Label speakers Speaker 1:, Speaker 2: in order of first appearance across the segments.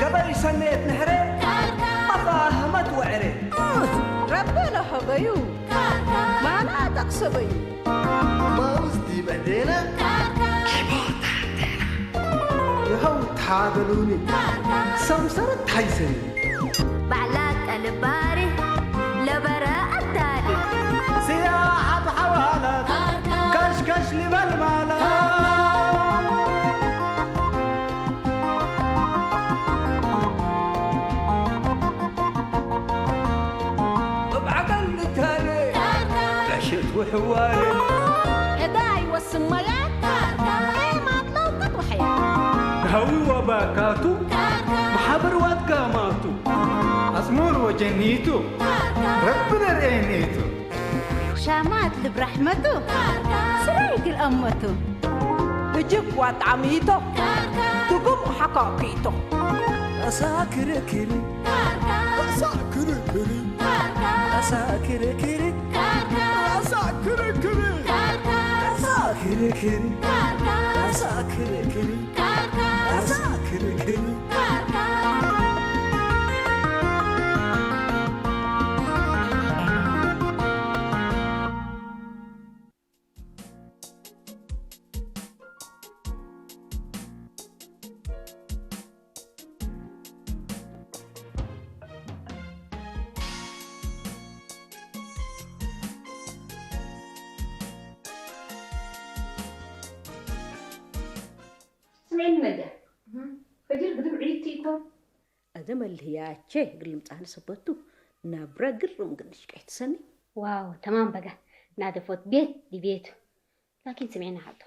Speaker 1: قبل سنة نهري مفاهمت وعري
Speaker 2: ربنا حبيو ما أنا تقصبي
Speaker 1: ما وزدي بعدينا يهو تحاضلوني سمسرت حيسني
Speaker 3: بعلاك الباري لبراء التالي
Speaker 1: سياحة بحوالات كشكش لي بالمالات بعقل تالي عشت وحوالي
Speaker 2: هداي والسميات ما تلوقت وحياة
Speaker 1: هوي وباكاتو محبر واتقاماتو أزمور وجنيتو ربنا رأينيتو
Speaker 2: شامات برحمته سريق الأمته بجب وطعميته تقوم حقاقيته
Speaker 1: أساكر كري أساكر كري أساكر كري أساكر كري أساكر كري أساكر كري أساكر كري
Speaker 4: سمعين مدى فجر قدم عيدتيكم
Speaker 2: أدم اللي هي شيء قل متعنا سبتو نابرا قرم قلش كيت سني
Speaker 4: واو تمام بقى نادى فوت بيت دي بيته لكن سمعنا حاطه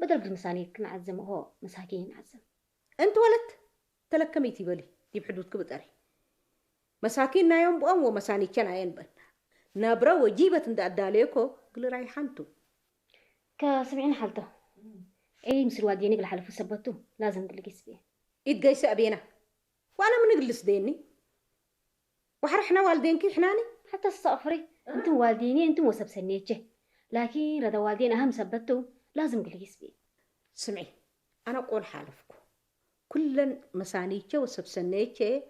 Speaker 4: بدل بالمسانيد نعزم هو مساكين نعزم
Speaker 2: أنت ولد تلكميتي بلي دي بحدود كبتاري مساكين يوم بقوم ومساني كان ينبن نابرا وجيبة عند عليكو قل رايحانتو
Speaker 4: كسمعين حالته اي مسر واديني قل حلفو سبتو لازم قل قيس بيه
Speaker 2: يتقايس أبينا وأنا من نجلس ديني وحرحنا والدينكي حناني
Speaker 4: حتى الصافري انتم والديني انتم وسب سنيتشه لكن ردا والدين اهم سبتو لازم قل قيس بيه
Speaker 2: سمعي أنا أقول حالفكو كل مسانيتشه وسب سنيتشه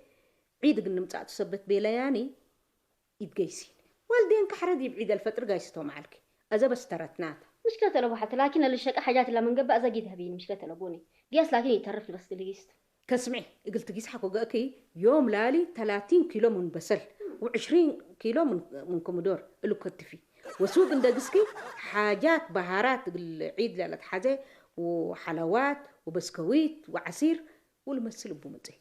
Speaker 2: عيد قلنا متعد سبت بيلياني يتقايسين والدينك حردي بعيد الفترة قايستو معلك أذا بس ترتناتا
Speaker 4: مشكلة لو حتى لكن اللي شك حاجات اللي من قبل أزاجيتها بيني مشكلة لابوني قياس لكن يتعرف بس اللي قيست
Speaker 2: كسمعي قلت قيس حقوقك يوم لالي 30 كيلو من بسل و20 كيلو من كومودور اللي كنت فيه وسوق اندقسكي حاجات بهارات العيد لالة حاجة وحلوات وبسكويت وعصير والمسل بومتي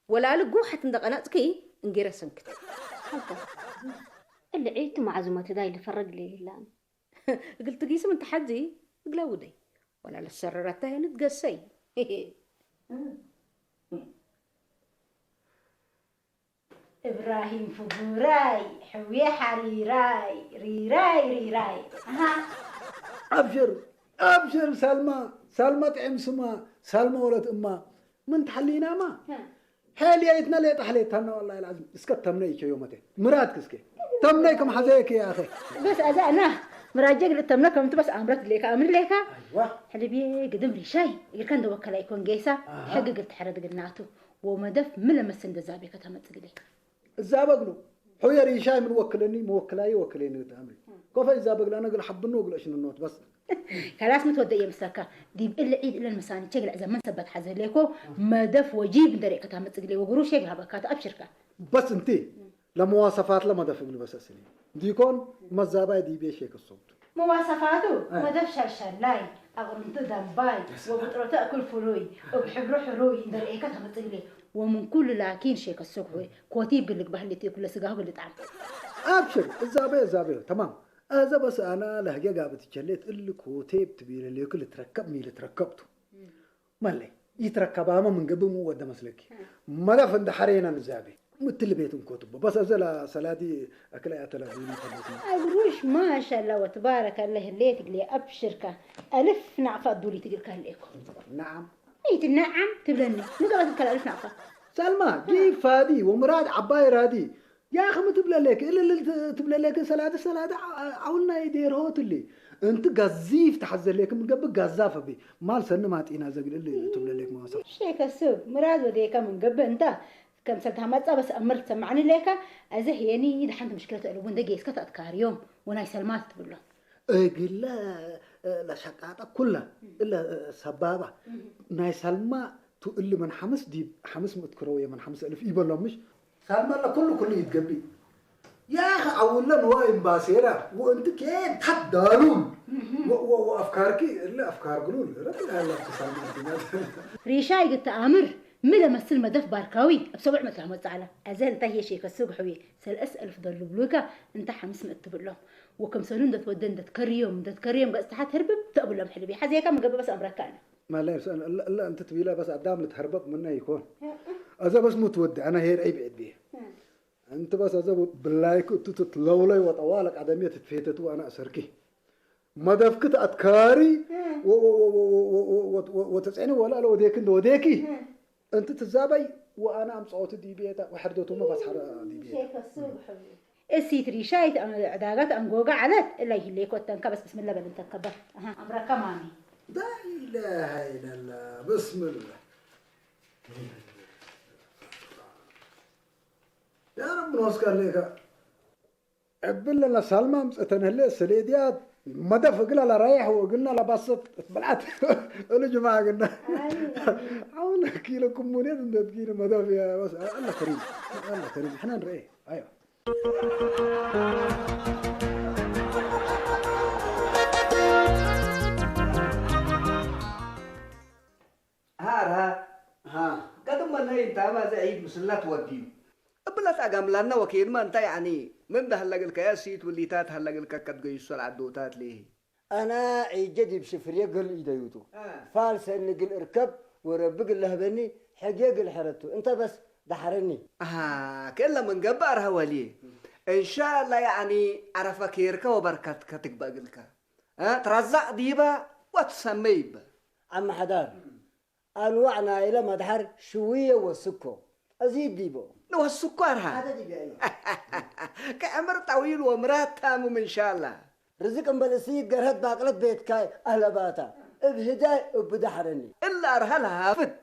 Speaker 2: ولا لقو حتى اندقناتكي انجيرا سنكت
Speaker 4: اللي عيدت مع عزومتي داي اللي فرق لي لان
Speaker 2: قلت قيس من تحدي قلاودي ولا للسررتها نتقسي إبراهيم فبوراي حوية حريراي ريراي
Speaker 5: ها أبشر سلمى تعم سما سلمى ولد أمها من تحلينا ما حالي ايتنا لي تحليتنا والله العظيم اسكت تمنيك يومتين مراد كسكي تمنيكم حزيك يا أخي
Speaker 2: بس أنا مراجع للتمنى كم بس أمرت ليك أمر ليك
Speaker 5: أيوة
Speaker 2: حلي بيه قدم لي شاي كان دوكلا يكون جيسا حق قلت حرد قلناته ومدف من لما السند زابي كتمت قلي
Speaker 5: الزابقلو حويري شاي من وكلني موكلاي وكليني تامري كوفي الزابقلو أنا قل حبنو قل أشن النوت بس
Speaker 2: خلاص متودي مساكا ديب إلا عيد إلا المساني تشغل إذا ما ثبت حزر ليكو مدف وجيب دري كتمت قلي وقروش يقلها بكات أبشركا
Speaker 5: بس انتي لمواصفات لما دفع بس السنين ديكون مزابا دي بيشيك الصوت
Speaker 2: مواصفاته مدف شرشلاي أغرنت دمباي وبطرة تأكل فروي وبحبر حروي دري كتمت قلي ومن كل لكن شيك السوق كوتيب قلك بهلتي كل سجاه قلت عم
Speaker 5: أبشر الزابي تمام هذا بس أنا لهجة قابت تجليت اللي كوتيب تبين اللي كل تركب ميل تركبته مالي يتركبها من قبل مو وده مسلكي ما دفن حرينا الزابي مثل بيتهم كتب بس أزل سلادي أكلها تلاتين
Speaker 2: أقولش ما شاء الله وتبارك الله اللي تقلي أبشرك ألف نعفة دولي تقول كهليكم
Speaker 5: نعم
Speaker 2: أيت النعم تبلني نقول لك ألف نعفة
Speaker 5: سلمى جيب فادي ومراد عباي رادي يا أخي ما تبلى لك إلا اللي تبلى لك سلادة عولنا يدير هوت اللي أنت قزيف تحزر لك من قبل قزافة بي مال سنة ما تينا زقل اللي تبلى لك ما وصل
Speaker 2: شيك السوق مراد وديك من قبل أنت كم سلتها متى بس أمرت سمعني لك أزه يعني إذا حنت مشكلة قلوبون دقي إسكت أذكار يوم وأنا سلمات تقول له
Speaker 5: قل لا شقاطة كلها إلا سبابة ناي سلمى تقول من حمس دي حمس متكروية من 5000 يبلغ مش سلمى لا كله يتقبي يا أخي أولا نوايم باسيرة وأنت كيف تحدارون وأفكارك إلا أفكار قلول لا تسلمى
Speaker 2: ريشاي قلت أمر ملا مثل مدف باركاوي بسبع مثل عمد على أزال انت هي شيء كالسوق حوي سأل أسأل في ضلوا بلوكا انت حمس مكتب لهم وكم سنون دت ودن دت كريم قصت حات هربب تقبل لهم حلبي حزي كم قبل بس أمريكانا
Speaker 5: ما لا يسأل لا أنت تبيله بس قدام تهربب منه يكون أذا بس متودع أنا هير أي بعد بيه أنت بس أذا باللايك تتلولي وطوالك عدمية تتفيتت وأنا أسركي ما دفكت أتكاري وتسعني ولا لو وديكي أنت تزابي وأنا أم صوت دي بيتا وحردوتو ما بس حرا دي بيتا
Speaker 2: شيء كالسوق حوي السيت ريشايت أنا عداقات أنجوجا عدد إلا يهلي كوتن بس بسم الله بنت كبر أمريكا ماني
Speaker 5: لا إله إلا الله بسم الله يا رب نوسكر لك عبد الله سلمى مسأتنا سليديات مدى فقلنا لا رايح وقلنا لا بسط بلعت قالوا جماعة قلنا عاونا كيلو كمونيات انت تقيل مدى فيها بس الله كريم الله كريم احنا نرأيه ايوه
Speaker 1: ها قدم من هي انت ما زعيد مسلات وديو بلا تاقام لنا وكيل ما انت يعني من ده هلق الكياسيت واللي تات هلق الككت قيسوا العدوتات ليه
Speaker 6: أنا عيجدي بشفرية قل إيديوتو فالس إني قل إركب وربق الله بني حقيقة قل حرتو أنت بس دحرني
Speaker 1: كلا من قبارها وليه إن شاء الله يعني عرفك يركا وبركات كتك باقلك ترزق ديبا وتسميب
Speaker 6: عم حدار أنوعنا إلى مدحر شوية وسكو أزيد ديبو
Speaker 1: نو السكر
Speaker 6: هذا ديبي أيوه
Speaker 1: كأمر طويل ومرات تامم إن شاء الله
Speaker 6: رزق بلسيد قرهت باقلت بيت كاي أهل باتا بهداي وبدحرني
Speaker 1: إلا أرهلها فد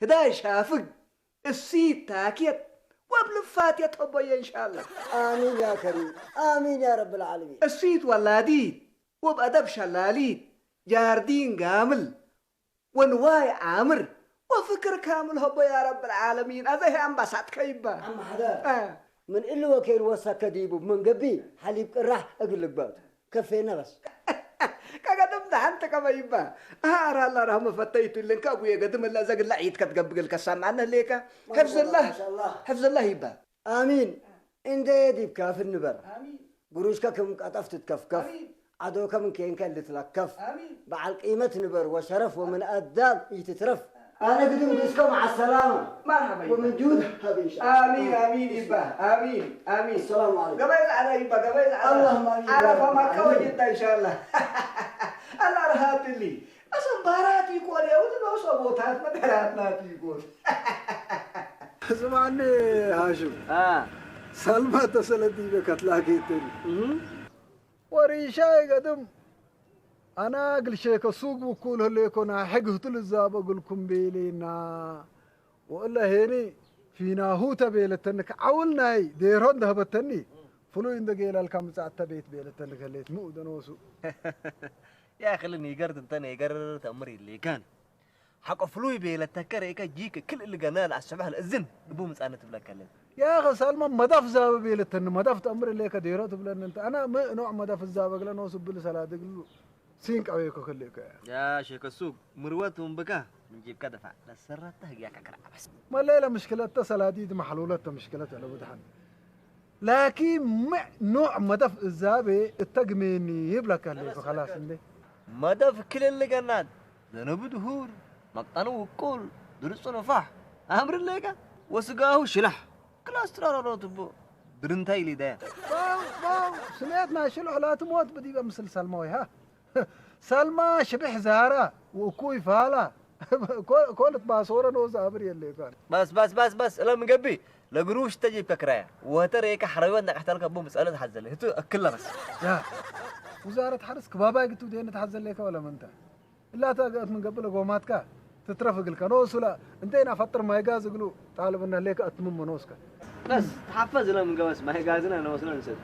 Speaker 1: هداي شافق السيد تاكيت وبلفات يتحبي إن شاء الله
Speaker 6: آمين يا كريم آمين يا رب العالمين
Speaker 1: السيد ولاديد وبأدب شلاليد جاردين قامل ونواي عامر وفكر كامل هو يا رب العالمين هذا هي عم بسعد كيبا
Speaker 6: عم حدار من إلا وكيل وسا ديبو من قبي حليب راح أقول لك بعد كفينا بس
Speaker 1: كقدم ده أنت كما يبا أرى الله رحمه فتيت اللي كابويا قدم الله زق اللعيد كتقبل الكسام عنا ليك حفظ الله حفظ الله يبا
Speaker 6: آمين إن دي بكاف النبر
Speaker 1: آمين
Speaker 6: قروشك كم قطفت تكفكف عدوك من كين كان لتلكف
Speaker 1: آمين
Speaker 6: بعد قيمة نبر وشرف ومن أداب يتترف أنا قدم بسكم على السلامة
Speaker 1: مرحبا
Speaker 6: ومن جود حبيش
Speaker 1: آمين آمين يبا آمين آمين
Speaker 6: السلام عليكم
Speaker 1: قبيل على يبا قبيل على
Speaker 6: اللهم آمين
Speaker 1: عرف مكة وجدة إن شاء الله الله رهات لي أصلا بارات يقول يا ولد ما صبوتات ما دراتنا يقول
Speaker 5: سمعني هاشم سلمى اتصلت بي بكتلاكي تاني وريشاي قدم أنا أقل شيء السوق وكل اللي كنا حقه الزاب أقول لكم بيلينا وإلا هني فينا هو تبيلتنك عولنا ديرون ده بتني فلو إن دقيل الكم ساعة تبيت بيلتنك اللي مو دنوسو
Speaker 7: يا أخي اللي يقرد انتني يقرد أمري اللي كان حق فلوي بيلتنكر إيكا جيك كل اللي قنال على الشبه الأذن أبو مسألة تبلك كلم
Speaker 5: يا أخي سلمى مدف زاب بيلتن مدف تأمر اللي كديرات بلن أنت أنا نوع مدف الزاب قلنا نوسو بالسلاد قلو سينك أويكو خليك
Speaker 7: يا شيخ السوق مروتهم بكا نجيب كدفع للسرة تهجيك كلا بس
Speaker 5: ما الليلة مشكلتها سلاديد محلولتها مشكلتها لو بدحن لكن مع نوع مدف الزابي التقميني يبلك اللي خلاص عندي
Speaker 7: مدف كل اللي قنال ذنب دهور مقطنو وكل درسو نفاح أمر الليكا وسقاهو شلح كلاسترار روتبو درنتاي لي ده
Speaker 5: باو سمعتنا شلح لا تموت بدي مثل سلمى ها سلمى شبح زهرة وكوي فالا كولت باصورة نوز عبر يلي كان
Speaker 7: بس لا مقبي لا قروش تجيب كرايا وترى حريوان انك احتلك ابو مسألة حزل هتو اكلها بس
Speaker 5: يا وزارة حرس كبابا قلتوا دي تحزن لك ولا منت لا تاقات من قبل قوماتك تترفق الكنوس ولا انتينا فطر ما يقاز يقولوا طالب انه ليك اتمم منوسك
Speaker 7: بس تحفظ لا من قبس ما هي قازنا انا وصلنا نسد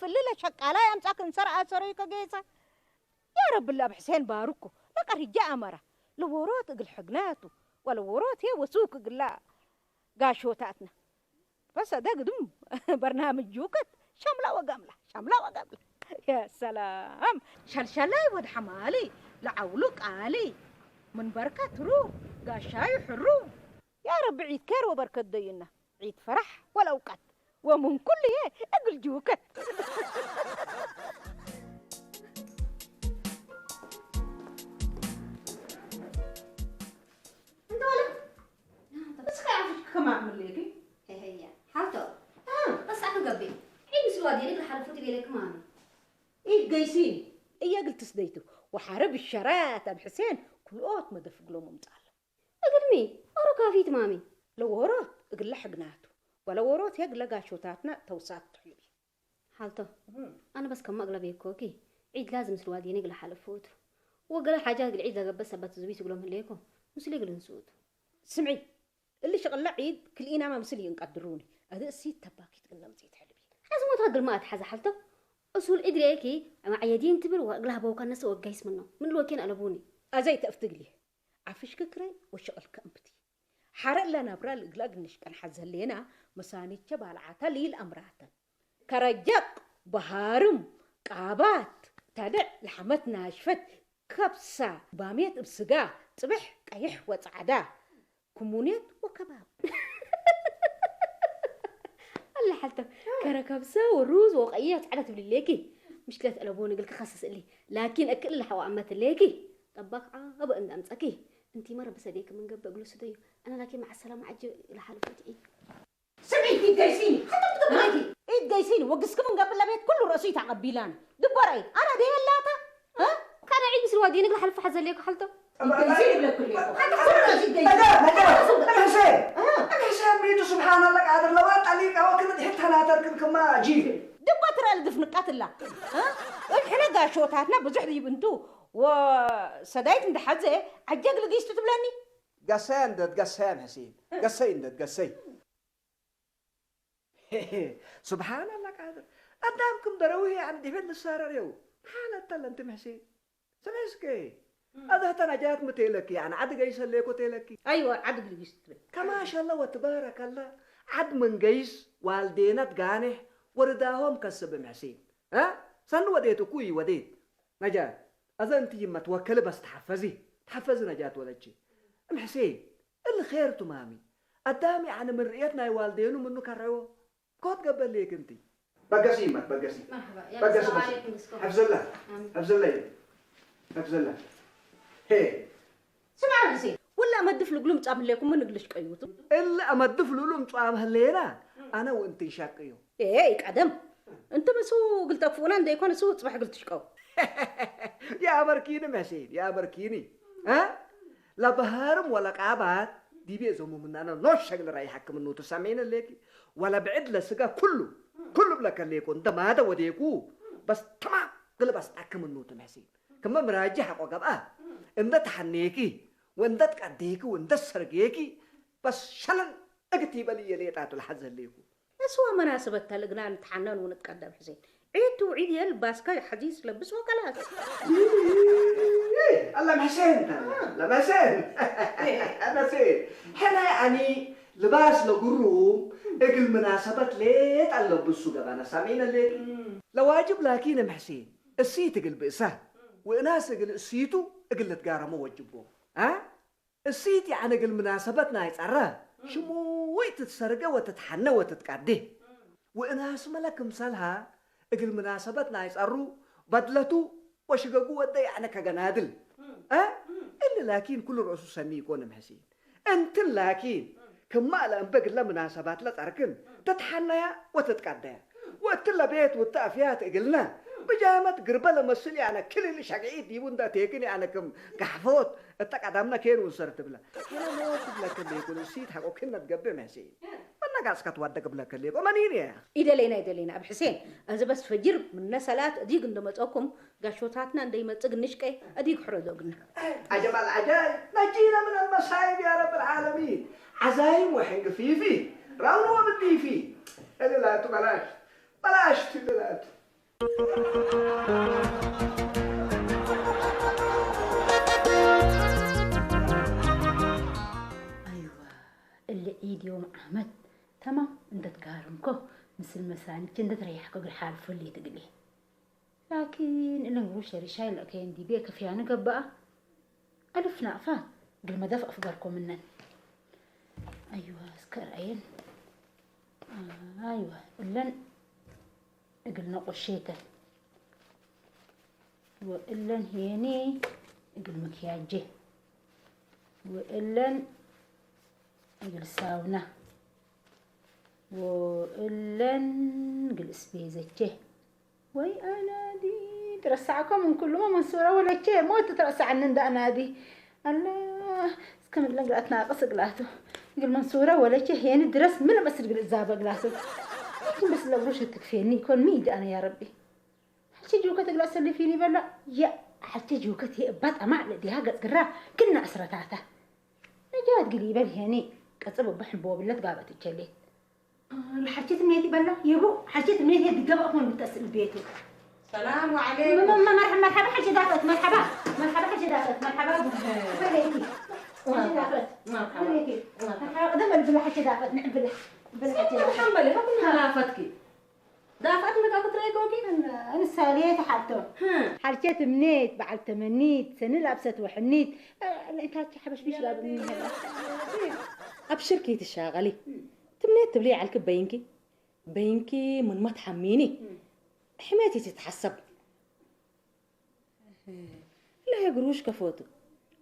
Speaker 2: دفلله شقالا يمسك انسرع سريك جيسا يا رب الله بحسين باركو لك رجع امره لوروت اقل حقناته ولا وروت هي وسوق قلا قاشوتاتنا بس ده قدم برنامج جوكت شامله وقامله يا سلام شلشلاي ود حمالي لعولك علي من بركة روح قاشاي حروم يا رب عيد كير وبركة دينا عيد فرح ولا وقت ومن كل ايه اقل جوكت
Speaker 4: انت ولا
Speaker 2: بس خايف كمان من ليكي
Speaker 4: هي حالته بس اكو قبي عيد سوادي لك الحرفوتي بيلك مامي
Speaker 2: ايه قيسين ايه قلت سديته وحارب الشرات ابو حسين كل اوت ما دفق له ممطال
Speaker 4: اقل مي اورو كافيت مامي
Speaker 2: لو وروت اقل حقناته ولا وروت يقلقا شوتاتنا توسات حلوي
Speaker 4: حالته انا بس كم اقلب كوكي عيد لازم سوادي نقل حلفوت وقال حاجات العيد بس بتزويس يقولون ليكم مسلي يقولون نسود
Speaker 2: سمعي اللي شغل عيد كل اينا ما مسلي ينقدروني هذا السيد تباكي تقلنا مزيد حلبي
Speaker 4: لازم تهدل ما اتحز حالته اصول ادري ايكي مع عيادين تبر واقلها بوكا الناس وقيس منه من الوكين قلبوني
Speaker 2: ازاي تفتقلي عفش ككري وشغل كأمبتي حرق لنا برا الإقلاق نشكن حزل لنا مساني تبال عتالي الأمرات كرجق بهارم قابات تدع لحمت ناشفت كبسة باميت بسقا صبح قيح وصعدا كمونيت وكباب
Speaker 4: الله حالته كركبسة والروز وقيات عدت بالليكي مشكلة قلبوني قلت خصص لي لكن اكل الحوا عمت الليكي طبق ابو ان امسكي انتي مره بس هديك من قبل اقول سدي انا لكن مع السلامه عجي لحالفتي
Speaker 2: سمعتي تقيسيني حتى بتقبلي ايه تقيسيني وقسك من قبل البيت كله راسي تعقبيلان دبري انا دي اللاتا ها
Speaker 4: كان عيد مثل وادي نقل حلف حزل ليك حالته
Speaker 2: تقيسيني بلا كل يوم حتى كل راسي
Speaker 1: حسين ميتو سبحان الله قادر لوات عليك او كنت حتى انا تركن كما جيت
Speaker 2: دبتر الدفنقات الله ها الحين قاشوتاتنا بزحدي بنتو وسدايت عند حزه عجق لقيت تبلاني
Speaker 1: قسان دد قسان حسين قسين دد قسين سبحان الله قادر قدامكم دروي عن دفن السارة يو حالة تلنتم حسين سمعسكي هذا تنجات متيلكي يعني عد قيس ليكو تيلكي
Speaker 2: ايوه عد قيس
Speaker 1: كما شاء الله وتبارك الله عد من قيس والدينا تقانح ورداهم كسب حسين ها سن وديتو كوي وديت نجات أذا أنت يما توكلي بس تحفزي نجات ولدشي أم حسين الخير تمامي قدامي عن مرئيتنا يا والدين ومنو كرعو كود قبل ليك أنت بقسي
Speaker 4: مرحبا
Speaker 1: يا السلام عليكم حفظ الله هي
Speaker 2: سمع حسين ولا ما تدفلوا قلوم تعمل لكم من قلش قيوتو
Speaker 1: إلا ما تدفلوا لهم طعام هالليلة أنا وأنت شاقيو
Speaker 2: إيه قدم أنت مسو قلت فلان ده يكون سو صباح قلت شقاو
Speaker 1: يا بركيني محسين يا بركيني ها لا بهارم ولا قابات دي بيزومو من انا نوش شغل رايحك منو تسامعين ليكي ولا بعد لسقا كله بلك ليكو انت ما هذا وديكو بس تمام قل بس تاك منو تمحسين كما مراجع قبا انت تحنيكي وانت تقديكي وانت سرقيكي بس شلن اكتب لي ليتاتو الحزن ليكو
Speaker 2: اسوا مناسبة تلقنا نتحنن ونتقدم حسين عيد وعيد يا الباسكا حديث لبس وكلاس
Speaker 1: الله محسن لا محسن انا سيد حنا يعني لباس لقروم اقل مناسبات ليت اللبسو قبانا سامعين الليل لواجب لكن محسين السيت اقل بئسه وناس اقل السيتو اقل تقارمو وجبو ها السيت يعني اقل مناسباتنا يتعرى شموي تتسرقه وتتحنى وتتقعده وناس ملك مثالها اقل مناسباتنا يتعرو بدلتو وشققو ودا يعني كجنادل إلا لكن كل رؤوس سني يكون محسين أنت لكن كما لأنبق لمناسبات لا تركن تتحنيا وتتقديا وقت بيت والتأفيات قلنا بجامة قربة مسلي أنا كل اللي شقعيت يبون دا تيكني أنا كم كحفوت التقدمنا كين وصرت بلا أنا ما أقول لك اللي يكون السيد حقو كنا تقبل محسين ما قاس كتودك بلا كلي ومانين يا
Speaker 2: إذا لينا أبو حسين أنا بس فجر من نسلات أديك عندما تأكم قاشوتاتنا عندما تغنشكي أديك حردوقنا
Speaker 1: عجب العجائب نجينا من المصايب يا رب العالمين عزايم وحنق فيفي راونوا بدي فيه اللي لا بلاش تلات
Speaker 8: أيوة اللي عيد يوم أحمد تمام انت تقارنكو مثل مساني كنت تريحكو بالحال فلي تقلي لكن إلا نقول رشاي لكين دي بيك فيانا قبقى ألف نقفات قل ما دفع أفقركم منن أيوة اسكر عين أيوة إلا قلنا قشيته وإلا هيني قل مكياجه وإلا قل ساونا وإلا قل سبيزته وي أنا دي ترسعكم من كل ما منصورة ولا شيء مو تترسع عن أنا دي الله كم اللي قلتنا قص قلاته قل منصورة ولا شيء يعني درس من بس قل الزابة قلاته لكن بس لو رشد تكفيني يكون ميد أنا يا ربي حتى جوكة قلاس اللي فيني بلا يا حتى جوكة هي بات أمع لدي هاقت قراه كنا أسرتاته نجات قريبة هني كتبوا بحبوا بالله تقابت الجليد حكيت منيتي بلا يبو حكيت منيتي تقابل أكمل بتأسل بيتي
Speaker 2: السلام عليكم
Speaker 8: مرحبا حكي دافت مرحبا حكي دافت مرحبا فليتي حكي دافت مرحبا دم بالله حكي دافت نعم بالله حكي دافت
Speaker 2: الحمد لله ما كنا لافتكي دافعت لك أكو تريكوكي
Speaker 8: أنا ساليت حالته حكيت منيت بعد تمنيت سنة لابست وحنيت أنت حبش بيش لابد مني هلا
Speaker 2: أبشركي تشاغلي تمنيت تبلي على الكب بينكي من ما تحميني حماتي تتحسب لا يا قروش كفوتو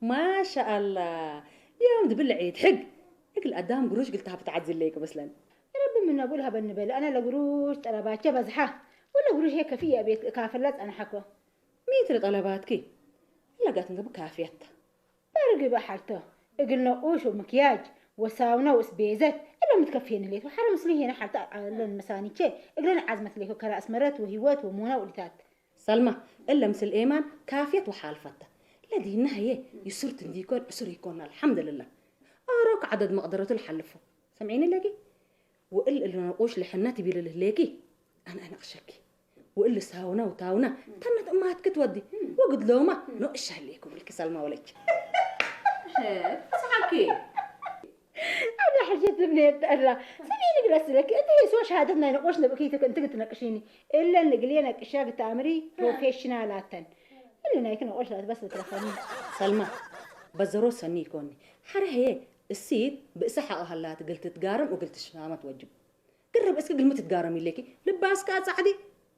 Speaker 2: ما شاء الله يوم دبل عيد حق القدام قروش قلتها بتعزل ليك بس لن
Speaker 8: يا ربي من أقولها بالنبل أنا لقروش طلبات بزحة ولا قروش هيك كافية بيت كافلات أنا حكوه
Speaker 2: ميتر طلباتك لقات نقب كافيتها
Speaker 8: برقي بحالته قلنا أوش ومكياج وساونا وسبيزات إلا متكفين ليك وحرم سليه هنا حتى على المساني شيء قلنا عزمت ليك وكلا أسمرات وهيوات ومونة ولتات
Speaker 2: سلمى إلا مثل إيمان كافيت وحالفتها الذي إنها يسر تنديكون أسر يكون الحمد لله أراك عدد مقدرة الحلفه سمعيني لاقي وإلا اللي نقوش لحناتي بيل لهليكي أنا أشكي وإلا ساونا وتاونا تنت أمهاتك تودي وقد لوما نقش عليكم لك سلمى ولك بس حكي
Speaker 8: أنا حجيت مني أتقرى سميني قلت لك أنت هي سوى شهادتنا نقوشنا بكيتك أنت قلت نقشيني إلا اللي قلينا كشاف تامري بروفيشنالاتن إلا نايك نقوش لا بس تلفوني
Speaker 2: سلمى بزرو سني كوني حرة هي السيد بإسحاق هلات قلت تقارم وقلت الشامة توجب قرب اسك قلمت تقارمي ليكي لباس كات سعدي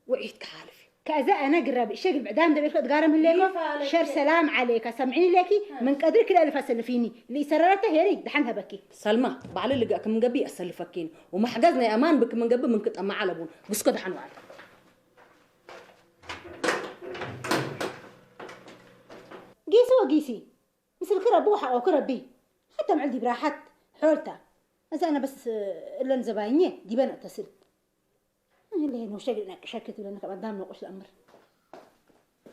Speaker 2: وعيد كحالفي
Speaker 8: كذا أنا قرب الشغل بعدام دبيك تقارم ليكو شر سلام عليك سمعيني ليكي من قدر كده اللي فسلفيني اللي سررته هيري دحنها بكي
Speaker 2: سلمى بعلي لقاك من قبي أسلفكين وما حجزنا يا أمان بك من قبل من كنت أما على بون بس كده حنوال
Speaker 8: قيسي مثل كرة بوحة أو كرة بي حتى معلدي براحت حولتا بس أنا بس إلا نزباينيه دي بنا اتصل اللي هي نوشاقي لنا شاكت ولا نكب قدام نقوش الأمر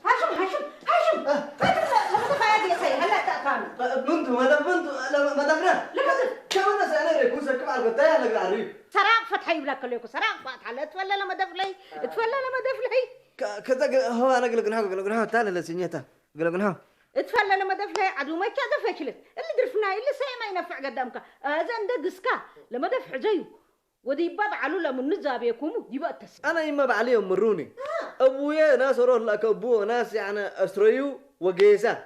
Speaker 8: هاشم لما تفايا دي يا سيد هلا تأقامي
Speaker 7: بنتو مدام كم الناس أنا ريكوسا كم على القطايا لقى عريب
Speaker 8: سراق فتحي بلاك ليكو سراق فتح لا تفلا لما دفلي
Speaker 7: كذا هو أنا قلقناه تاني لسنيته قلقناه
Speaker 8: اتفلا لما دفلي عدو ما كذا فشلت اللي درفناه اللي ساي ما ينفع قدامك زين دقسكا لما دفع زيه ودي بعض علولا من نزاب يكومو دي بقى تس
Speaker 7: أنا يما بعليهم مروني أبويا ناس روح لك أبوه ناس يعني أسريو وجيسة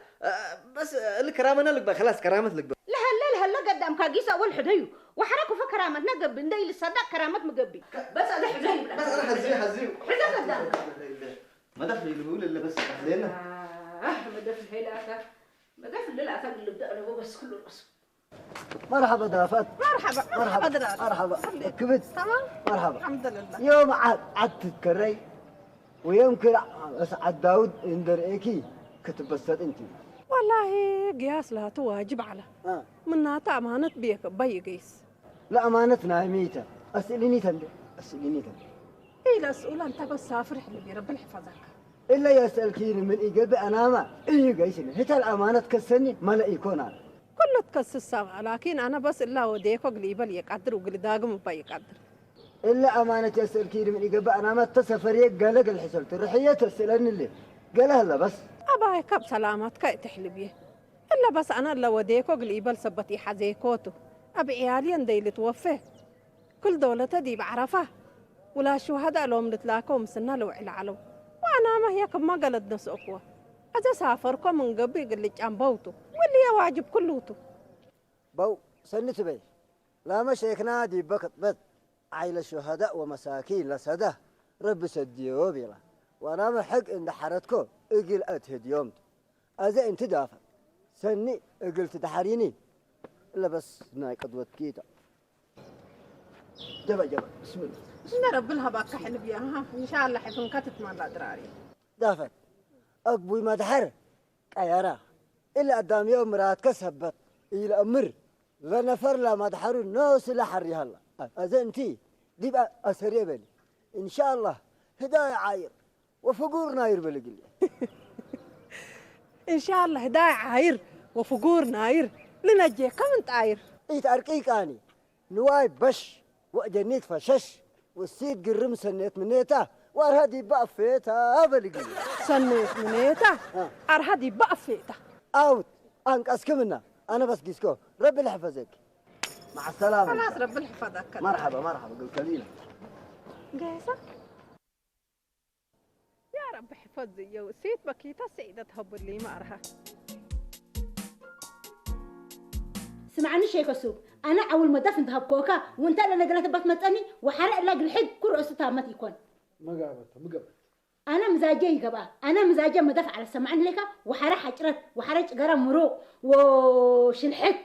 Speaker 7: بس الكرامة لك بقى خلاص كرامة لك بقى
Speaker 8: لا قدامك قيسة أول حديو وحركوا فكرامة نقب ندي للصدق كرامة مقبي بس هذا حزين
Speaker 7: بس أنا حزين
Speaker 8: حزين قدامك
Speaker 7: ما دفع اللي بيقول اللي بس خلينا
Speaker 2: ما دفع هيلاك بقى في الليل أثق اللي بدأ أنا بس كله الأصل.
Speaker 6: مرحبا دافت.
Speaker 9: مرحبا
Speaker 6: مرحبا كبت
Speaker 9: تمام
Speaker 6: مرحبا
Speaker 9: الحمد لله.
Speaker 6: يوم عاد تتكري ويمكن عاد داود اندر ايكي كتبسط انت.
Speaker 9: والله قياس لها تواجب على منها تأمانة بيك بي قيس.
Speaker 6: لا أمانتنا ميتة أسئليني تندي
Speaker 9: إيه لا أسئلة أنت بس سافر حلبي رب يحفظك.
Speaker 6: إلا يسألكيني من إجابة أنا ما إيه قيسني هتا الأمانة تكسرني ما لا يكون أنا
Speaker 9: كله تكسر الساعة لكن أنا بس إلا وديك وقليبا يقدر وقلي داقم وبيقدر.
Speaker 6: إلا أمانة يسألكيني من إجابة أنا ما تسافريك قالك الحسل ترحية تسألني اللي قالها لا بس
Speaker 9: أباي كب سلامتك تحلبيه إلا بس أنا إلا وديك وقليبا سبتي حزيكوتو أبي عيالي أندي توفى كل دولة دي بعرفها ولا شهداء لهم نتلاقوا مسنا لو علو وأنا ما هي كما قالت ناس أقوى أجا سافركم من قبل قلت عن بوتو واللي واجب كلوتو
Speaker 6: بو سنت بي لا مشيكنا دي بكت بد عيل الشهداء ومساكين لسده رب سديو بيلا وأنا ما حق إن حرتكم اقل أتهد يوم أذا أنت دافع سني اقل تدحريني إلا بس ناي قدوة كيتا جبا بسم الله
Speaker 9: إن رب لها باك حلبيا إن شاء الله حيكون كاتت مع الأدراري
Speaker 6: دافع أقبوي ما دحر كيارا إلا قدام يوم مرات كسبت إلى أمر لا نفر لا ما دحروا ناس لا حري هلا أذا أنتي دي بقى أسرية بني إن شاء الله هداية عاير وفقور ناير بلقلي
Speaker 9: إن شاء الله هداية عاير وفقور ناير لنجي كم انت عاير
Speaker 6: تأرقيك أني نواي بش وأجنيت فشش والسيد قرم سنيت منيته وأرهدي بقفيتها بلقلي
Speaker 9: سنيت منيته أرهدي بقفيتها
Speaker 6: أوت أنك أسكمنا أنا بس قيسكو ربي يحفظك مع السلامة
Speaker 9: خلاص ربي يحفظك
Speaker 6: مرحبا قلت لينا
Speaker 9: جاهزة يا رب حفظي يا وسيت بكيتا سيدة تهب اللي ما أرها
Speaker 4: سمعني شيء كسوق أنا أول ما دفن ذهب كوكا وأنت اللي قلت بتمتني وحرق لك الحد كل رأسه ما يكون
Speaker 5: ما قابلت
Speaker 4: أنا مزاجي قبا أنا مزاجي ما دفع على سمعني لك وحرق حجرت وحرق قرم مرو وشلحك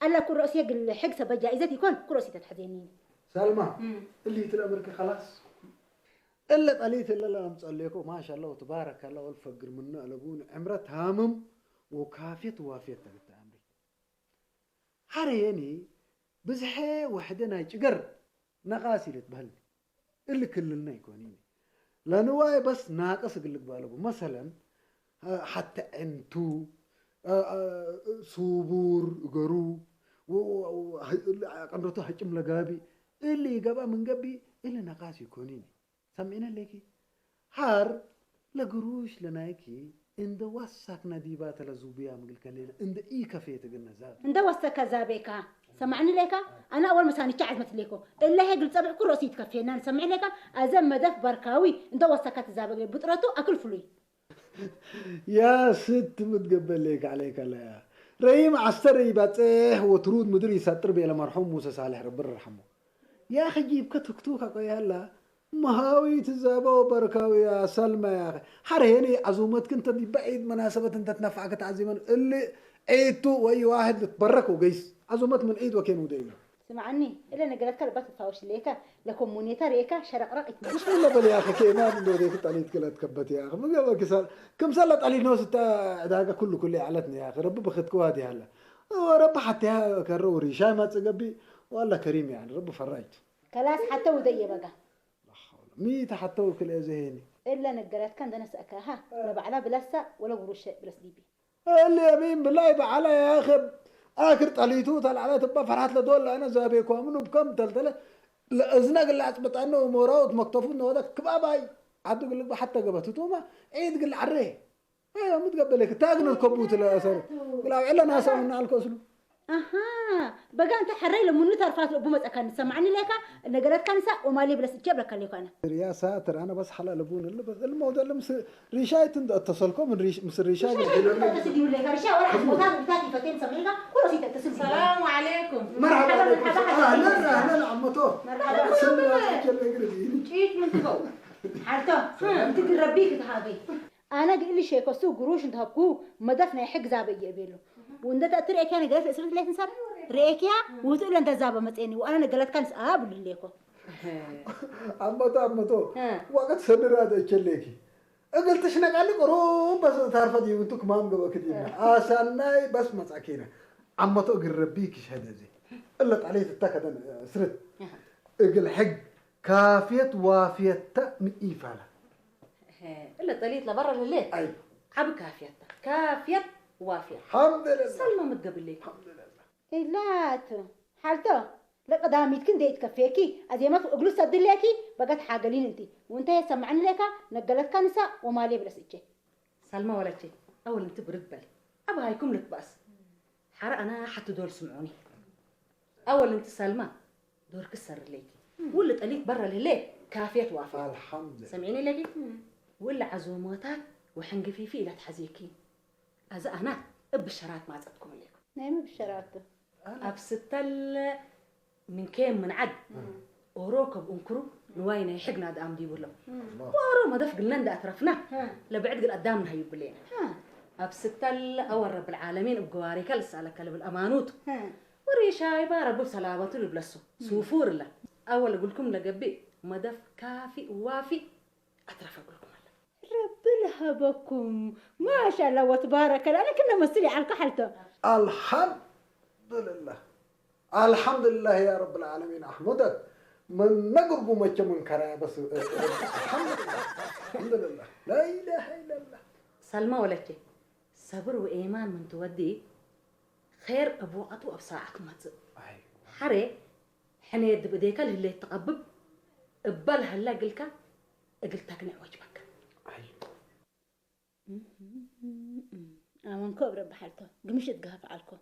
Speaker 4: ألا كل رأسي الحق سبب جائزة يكون كل رأسي تتحزينين
Speaker 5: سلمى اللي تلأمرك خلاص إلا طليت إلا لا نصليكم ما شاء الله وتبارك الله والفقر منا لبون عمرت هامم وكافيت وافيت تقطع عمري حريني بزحي وحدنا يجقر نقاسي لتبهلني اللي كلنا يكونيني لانواي بس ناقص قلك بالبو مثلا حتى انتو صبور قرو وقندرتو حجم لقابي اللي قبا من قبي اللي نقاسي يكونيني سمعنا لكي هار لقروش لنايكي عند وسك نديبات لزوبيا مقل كلينا عند اي كفيت قلنا زاب
Speaker 4: عند وسك زابيكا سمعني لك انا اول ما ساني تعز مثليكو الا هي قلت صبح كل راسي تكفينا سمعني لك ازم مدف بركاوي عند وسك زابك بطرته اكل فلوي
Speaker 5: يا ست متقبل لك عليك لا ريم عستري باتيه وترود مدري ساتر بي مرحوم موسى صالح رب يرحمه يا اخي جيب كتكتوك قيا هلا مهاوي تزابا وبركاوي يا سلمى يا اخي حريني عزومتك انت دي بعيد مناسبة انت تنفعك تعزيما اللي عيدتو واي واحد تبرك وقيس عزومت من عيد وكانوا دايما
Speaker 4: سمعني الا انا قلت لك تفاوش ليك لكم مونيتاريكا شرق رقت
Speaker 5: مش والله بل يا اخي كيما من دوريك طاليت كلا تكبت يا اخي ما قبل كسال كم سلط علي نوس تا داقه كله علتني يا اخي رب بخدكوا هذه هلا ورب حتى كرو ريشاي ما تقبي والله كريم يعني رب فرجت
Speaker 4: كلاس حتى ودي بقى
Speaker 5: ميت حتى وكل ازهيني
Speaker 4: الا نقرات كان انا ساكاها لا بعلا بلسه ولا قروش بلس ديبي
Speaker 5: اللي يمين بالله بعلا يا اخي اخر طليتو طلع على تبا فرحت لدول انا زابيكو منو بكم تلتله ازنق اللي عصبت عنه موراوت مكتفون هذاك كباباي عدو يقول لك حتى قبتو ما عيد قل عريه ايوه متقبلك تاغن الكبوت لا اثر قال علا ناس من الكسلو
Speaker 4: اها بقى انت حري لما نتر فات ابو مسكن سمعني لك نقرات كنسه ومالي بلس جبرك لك انا
Speaker 5: يا ساتر انا بس حلال ابون اللي بس الموضوع اللي مس ريشاي اتصلكم من مس ريشاي
Speaker 4: تسدي ولا ريشاي ولا حمودات بتاعتي فتين سمعيها كل شيء تتصل.
Speaker 2: السلام عليكم.
Speaker 5: مرحبا عليكم. اهلا عمتو.
Speaker 4: مرحبا. جيت من تبو حالته انت تربيك تهابي
Speaker 8: انا قال لي شيء كسو قروش انت هبكو مدفنا يحق زابه يبيلو وانت تأثر كان قالت اسرت ليه تنسر ريك يا وتقول انت زابه متيني وانا قالت كان اقابل ليكو
Speaker 5: عمتو وقت سنر هذا يشليكي قلت شنو قال لي قروم بس تعرف دي وانتك ما مقبل كده اسناي بس مساكينه عمتو قربيك شهاده زي قلت عليه تتكد سرت اقل حق كافيت وافيت مئيفاله
Speaker 2: الا طليت لبرا لليل
Speaker 5: اي
Speaker 2: عب كافيت وافيت
Speaker 5: الحمد لله
Speaker 2: سلمى متقبل لي
Speaker 5: الحمد لله
Speaker 8: إيه لا حالته لا قدامي كن ديت كفيكي أزي ما أقول صدق لكي بقت حاجلين أنتي وأنت يسمعني لك نقلت كنسة وما لي بلا سجى
Speaker 2: سلمى ولا شيء أول أنت برد بالي أبغى هيكم لك بس حرق أنا حتى دول سمعوني أول أنت سلمى دور كسر ليكي ولا تقليك برا لليل كافيت وافيت
Speaker 5: الحمد لله
Speaker 2: سمعيني لكي ولا عزوماتك وحنقفي فيه لا تحزيكي أزا أنا بشرات ما عزتكم لكم
Speaker 8: نعم بشرات
Speaker 2: أبستل من كام من عد وروكب أنكرو نواينا يحقنا دام دي ولا وارو ما دف قلنا ده أطرفنا لبعد قل قدامنا هيب لينا أبستل أول رب العالمين بقواري كلس على كلب الأمانوت وريشاي بارب سلامة البلسو سوفور الله أول أقول لكم لقبي ما دف كافي ووافي أطرف أقول لكم
Speaker 8: رب الهبكم ما شاء الله وتبارك الله أنا كنا مسلي على الكحلته
Speaker 5: الحمد لله الحمد لله يا رب العالمين أحمدك من نقرب ما من كرا بس الحمد لله الحمد لله لا إله إلا الله
Speaker 2: سلمى ولكي صبر وإيمان من تودي خير أبو عطو أبصاعك ما تصب حري حنيد بديك اللي تقبب قبل هلا قلك قلت أقنع وجبك
Speaker 8: من كوب رب حالته قمشت قهف عليكم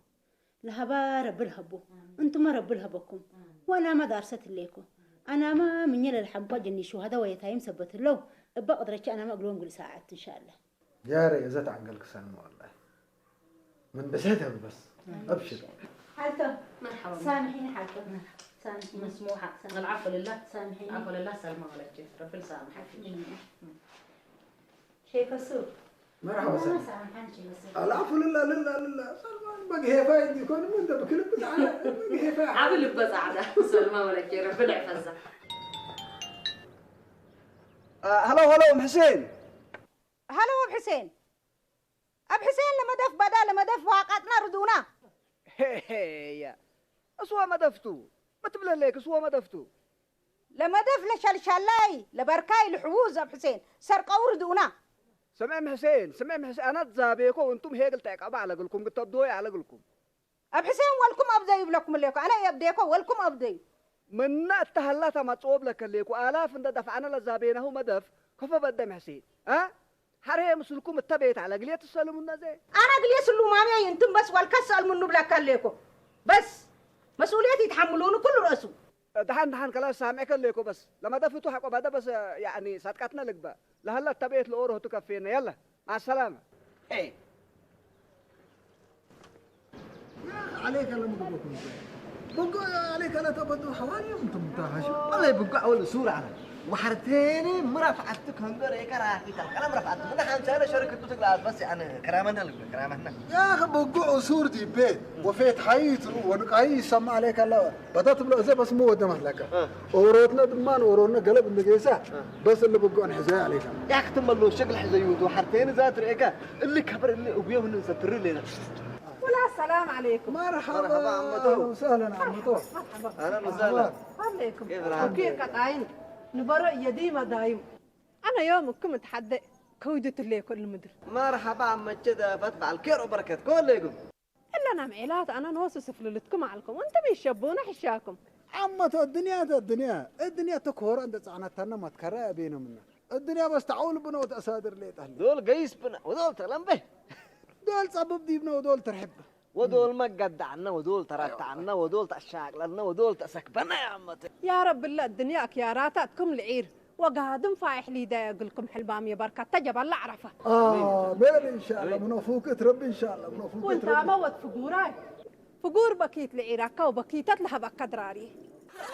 Speaker 8: لهبا رب الهبو انتم رب الهبكم وانا ما دارست ليكم انا ما من يلا الحبه جني شو هذا ويتايم سبت له بقدر انا ما اقولون قول ساعات ان شاء الله
Speaker 5: يا ريزت عقلك سلمى والله من بسيتها بس ابشر
Speaker 8: حالته
Speaker 2: مرحبا
Speaker 8: سامحيني حالته سامحيني
Speaker 2: مسموحه العفو لله
Speaker 8: سامحيني
Speaker 2: العفو لله سلمى ولكي رب يسامحك شيء كسور
Speaker 5: مرحبا
Speaker 8: ما
Speaker 5: سلمى
Speaker 8: سامحني شيء بس
Speaker 5: العفو لله لله سلمى بقي هي فايد يكون من ده بكل بالعالم بقي هي فايد
Speaker 2: عامل بزعده سلمى ولكي رب يحفظها
Speaker 1: هلا أم حسين
Speaker 10: هلا أبو حسين أبو حسين لما دف بدل لما دف واقعتنا ردونا
Speaker 1: هي أسوا ما دفتو ما تبلا ليك أسوا ما دفتو
Speaker 10: لما دف لشلشلاي لبركاي لحوز أبو حسين سرقوا ردونا
Speaker 1: سمعم حسين أنا تزابيكو وانتم هيك التعقب على قلكم قلت أبدوي على قلكم
Speaker 10: أبو حسين ولكم أبدي لكم ليكم أنا يبديكو ولكم أبدي
Speaker 1: من التهلات ما تصوب لك ليكو آلاف انت دفعنا لزابينه ما دف كيف بدم حسين ها حريه مسلكم التبيت على قلية السلم النزي
Speaker 10: أنا قلية سلو مامي ينتم بس والكسل من نبلك ليكو بس مسؤوليتي يتحملونه كل رأسه
Speaker 1: دحان كلا سامعك ليكو بس لما دفتوا حقوا بعد بس يعني صدقتنا لك بقى لهلا التبيت لأوره تكفينا يلا مع السلامة ايه
Speaker 5: عليك انا مضبوط بقى عليك انا تبدو حوالي انتم منتهش
Speaker 7: والله بقى أول صورة على وحرتيني مرافعتك هنقر إيه كراهي الكلام رفعتك من نحن سأنا شركة بتقلع بس يعني كرامنا لك كرامنا
Speaker 5: يا اخي بقى صورتي بيت وفيت حيث ونقعي سمع عليك الله بدات بلا زي بس مو ودم لك اوروتنا دمان اورونا قلب النقيسه بس اللي بقى انحزاي عليك
Speaker 7: يا أخي تم له شكل حزيوت وحرتيني ذات رئيكا اللي كبر اللي أبيه من ستر لنا
Speaker 9: ولا السلام عليكم.
Speaker 5: مرحبا عمتو وسهلا عمتو
Speaker 7: أهلا وسهلا
Speaker 9: عليكم
Speaker 7: كيف الحال؟
Speaker 9: وكيف قطعين نبرأ يديمة دايم أنا يومكم متحدى كودة اللي كل مدر
Speaker 7: مرحبا عم كذا فتبع الكير وبركات كلكم
Speaker 9: إلا أنا معيلات أنا نوصف فللتكم عليكم وأنت بيشبونا حشاكم
Speaker 5: عمتو الدنيا تكور عند صعنتنا ما تكرى بينا منا الدنيا بس تعول بنا وتأسادر لي تهلي
Speaker 7: دول قيس بنا ودول تغلم به
Speaker 5: دول صبب ديبنا ودول ترحب
Speaker 7: ودول ما قد عنا ودول تركت عنا ودول تأشاق لنا ودول تأسكبنا يا عمتي
Speaker 9: يا رب الله الدنيا كياراتكم العير وقادم فايح لي دا يقولكم حلبام يا بركة تجب الله عرفه
Speaker 5: بيل ان شاء الله منوفوك ربي ان شاء الله منوفوك
Speaker 9: وانت موت فقوراي فقور بكيت لعيراكا وبكيتت لها بكدراري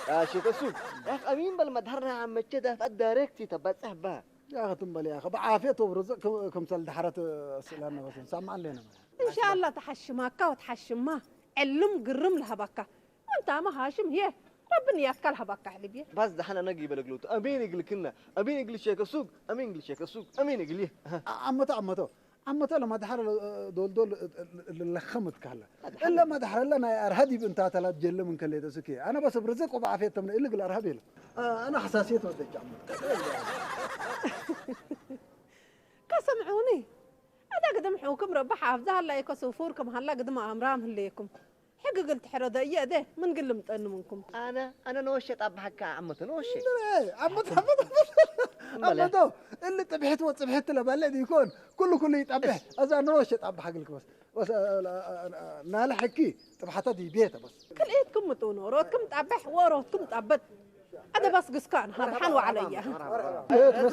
Speaker 7: يا شيخ السوق يا أخي أمين بالمدهرنا عم كذا فالداركتي تبى تهبها
Speaker 5: يا أخي تنبل يا أخي بعافية وبرزق كم سال دحرت سلامنا بس سامع علينا
Speaker 9: إن شاء الله تحشماك وتحشماه علم قرم لها بكا وأنت ما هاشم هي ربنا ياكلها بكا حلبيه
Speaker 7: بس دحنا نجي بلقلوت أمين يقول كنا أمين يقول شيك السوق أمين يقول شيك السوق أمين يقول ليه
Speaker 5: عمته لما دحر دول اللي خمت كهلا إلا ما دحر لنا أرهدي بنت ثلاث جل من كلية سكي أنا بس برزق وبعافية تمن إلا قل أرهبي له أنا حساسية ودك عمته
Speaker 9: كسمعوني هذا قدم حوكم رب حافظها هلا يكسوفوركم هلا قدم أمرام هليكم حق قلت حرده يا ده من قلمت أنه منكم
Speaker 7: أنا نوشت أبحك عمته نوشت
Speaker 5: عمته اللي طبحت وطبحت له بلد يكون كله يتطبح اذا نوشت ابحق لك بس نال حكي طبحتها دي بيته بس
Speaker 9: كل ايدكم متونو روتكم تطبح وروتكم تطبط هذا بس قسكان هذا حلو علي
Speaker 5: بس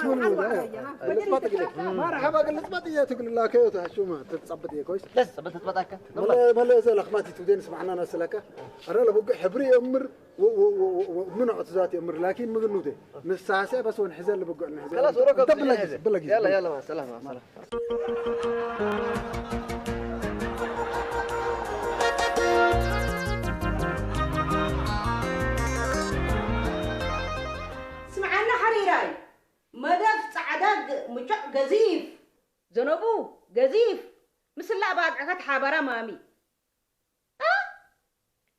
Speaker 5: مرحبا قلت ما تجي تقول لك كيف شو ما تتصبط يا كويس
Speaker 7: لسه بتتبطك
Speaker 5: ما زال اخماتي تودين سمعنا انا سلكه انا لو حبري امر ومنع ذاتي امر لكن ما قلنا من الساعه بس ونحزل اللي بقول نحزل
Speaker 7: خلاص وراك يلا مع السلامه
Speaker 10: سمعنا حريراي مدف صعداد مجع قزيف زنبو قزيف مثل لا بعد عكت حابرة مامي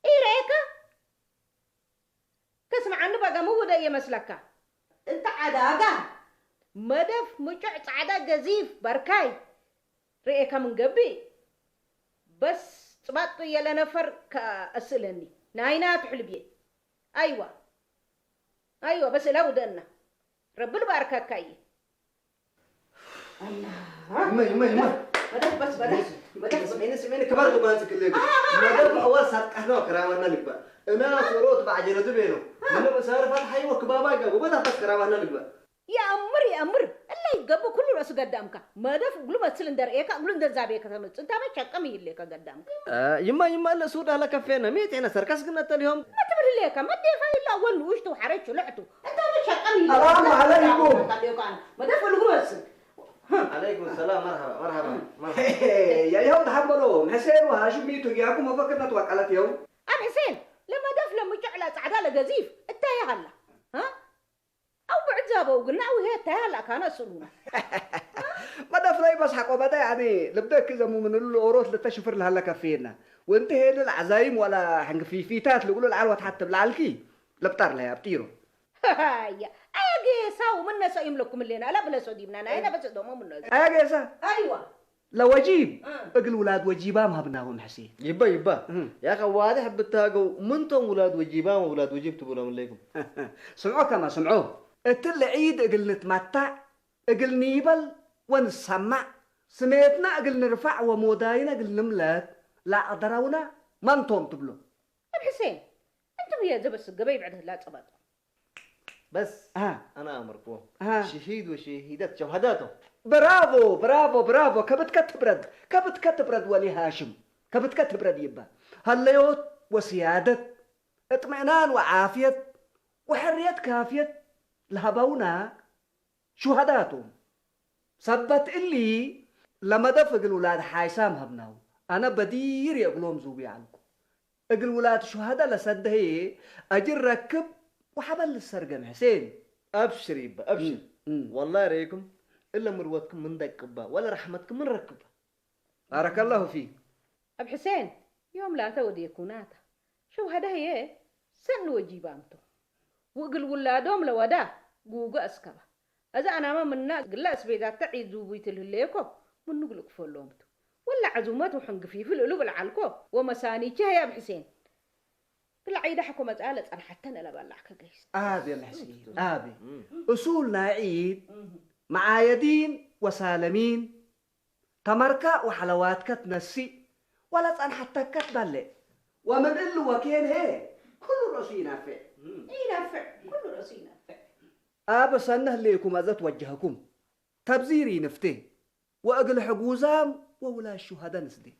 Speaker 10: ايه رأيك كسمعنا بقى مودا يا مسلكة انت عداقة مدف مجع صعداد قزيف بركاي رأيك من قبي بس صبات يلا نفر كأسلني ناينات حلبي ايوه بس لا ودنا رب البركه كاي
Speaker 1: يما
Speaker 10: بدأ
Speaker 1: سمعيني كبار غبانتك اللي ما اول صار احنا كرامنا لك بقى انا صوروت بعجله دبينو من بسار فتحي وكبابا قبو بدا بس كرامنا لك بقى
Speaker 10: يا امر الله يقبو كل راس قدامك ما دف قلو ما سلندر ايك قلو ندر زابيك تمت انت ما تشقمي لك قدامك
Speaker 7: يما اللي سود على كفينا ميت انا سركس قلنا اليوم
Speaker 10: ما تبر لك ما تدفع الا اول وشته وحريت ولعته انت ما تشقمي
Speaker 1: السلام عليكم
Speaker 10: ما دف قلو بس
Speaker 7: عليكم السلام مرحبا
Speaker 1: يا يوم تحملوا حسين وهاشم ميتوا ياكم ما فكرنا توكلت يوم
Speaker 10: ام حسين لما دف لما جعل صعداله قزيف انت يا هلا ها أو بعد زابو قلنا وهي تهلا كان سلونا
Speaker 1: ما دفلي بس حقه بدا يعني لبدك إذا مو من الأوروت لتشوفر لها لك فينا وانت هنا العزايم ولا حنق فيتات اللي يقولوا العلوة حتى بالعلكي لبطر لها بطيرو
Speaker 10: هيا أجي ساو منا سايم لكم اللينا لا بلا سودي من أنا بس دوما منا
Speaker 1: أجي سا
Speaker 10: أيوة
Speaker 1: لو وجيب أقل ولاد وجيبام هبناهم حسين
Speaker 7: يبا يا أخي واضح بتاعو منتم ولاد وجيبام وولاد وجيب تقولوا عليكم
Speaker 1: سمعوا كما سمعوا التل عيد أقل نتمتع أقل نيبل ونسمع سميتنا أقل نرفع وموداينا أقل نملك لا أدرونا ما انتم تبلو
Speaker 10: حسين أنتم يا زبس القبيب عده لا تبات
Speaker 7: بس أنا أمركم شهيد وشهيدات شهاداته
Speaker 1: برافو كبت كتبرد ولي هاشم كبت كتبرد يبا هالليوت وسيادة اطمئنان وعافية وحرية كافية لهبونا شهاداتهم سبت اللي لما دفق الولاد حايسام هبناو أنا بدير يقولون زوبي عنكم اقل ولاد شهادة لسده أجر ركب وحبل السرقم حسين
Speaker 7: أبشر يبا أبشر والله ريكم إلا مروتكم من دقبة ولا رحمتكم من ركبة
Speaker 1: بارك الله فيك
Speaker 10: أب حسين يوم لا تودي يكوناتا شو هذا هي سن وجيبامته وقل ولادهم لودا جوجا أسكبه إذا أنا ما منا قل أسبيدات تعيد زوبيت الليكو من نقولك فلومته ولا عزومات وحنق في القلوب العالكو ومساني يا أب حسين كل عيد حكوا مسألة أنا حتى أنا لا بلعك جيس
Speaker 1: آبي يا حسين آبي أصولنا عيد معايدين وسالمين تمركة وحلواتك تنسي ولا تان حتى كتبلي ومن إلو وكين هي كل رأسي نافع
Speaker 10: ينافع كل رأسي نافع
Speaker 1: آب سنه ليكم أذا توجهكم تبزيري نفته وأقل حقوزام وولا الشهداء نسدي